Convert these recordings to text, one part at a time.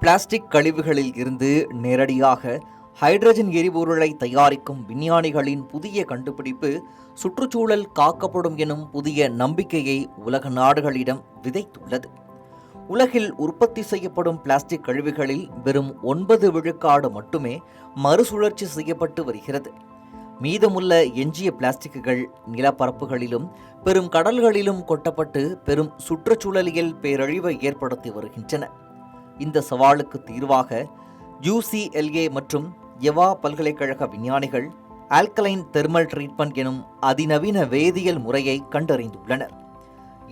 Plastic கழிவுகளில் இருந்து நேரடியாக hydrogen எரிபொருளை தயாரிக்கும் விஞ்ஞானிகளின் புதிய கண்டுபிடிப்பு சுற்றுச்சூழல் காக்கப்படும் எனும் புதிய நம்பிக்கையை உலக நாடுகளிடம் விதைத்துள்ளது. உலகில் உற்பத்தி செய்யப்படும் பிளாஸ்டிக் கழிவுகளில் வெறும் 9 விழுக்காடு மட்டுமே மறுசுழற்சி செய்யப்பட்டு வருகிறது. மீதமுள்ள எஞ்சிய பிளாஸ்டிக்குகள் நிலப்பரப்புகளிலும் பெரும் கடல்களிலும் கொட்டப்பட்டு பெரும் சுற்றுச்சூழலியல் பேரழிவை ஏற்படுத்தி வருகின்றன. இந்த சவாலுக்கு தீர்வாக UCLA மற்றும் எவா பல்கலைக்கழக விஞ்ஞானிகள் ஆல்கலைன் தெர்மல் ட்ரீட்மெண்ட் எனும் அதிநவீன வேதியியல் முறையை கண்டறிந்துள்ளனர்.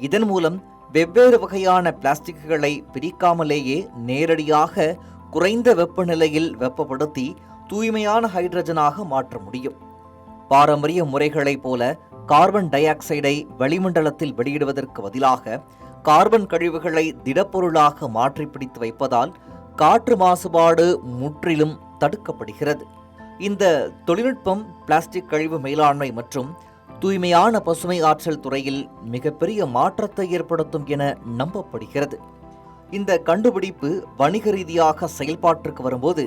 இதன் மூலம் வெவ்வேறு வகையான பிளாஸ்டிக்குகளை பிரிக்காமலேயே நேரடியாக குறைந்த வெப்பநிலையில் வெப்பப்படுத்தி தூய்மையான ஹைட்ரஜனாக மாற்ற முடியும். பாரம்பரிய முறைகளைப் போல கார்பன் டை ஆக்சைடை வளிமண்டலத்தில் வெளியிடுவதற்கு பதிலாக கார்பன் கழிவுகளை திடப்பொருளாக மாற்றி பிடித்து வைப்பதால் காற்று மாசுபாடு முற்றிலும் தடுக்கப்படுகிறது. இந்த தொழில்நுட்பம் பிளாஸ்டிக் கழிவு மேலாண்மை மற்றும் தூய்மையான பசுமை ஆற்றல் துறையில் மிகப்பெரிய மாற்றத்தை ஏற்படுத்தும் என நம்பப்படுகிறது. இந்த கண்டுபிடிப்பு வணிக ரீதியாக செயல்பாட்டிற்கு வரும்போது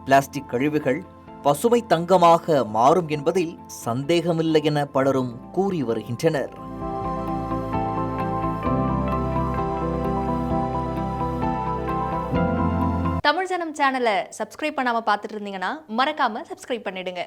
பிளாஸ்டிக் கழிவுகள் பசுமை தங்கமாக மாறும் என்பதில் சந்தேகமில்லை என பலரும் கூறி வருகின்றனர். தமிழ் ஜனம் சேனலை சப்ஸ்கிரைப் பண்ணாம பார்த்துட்டு இருந்தீங்கன்னா மறக்காம சப்ஸ்கிரைப் பண்ணிடுங்க.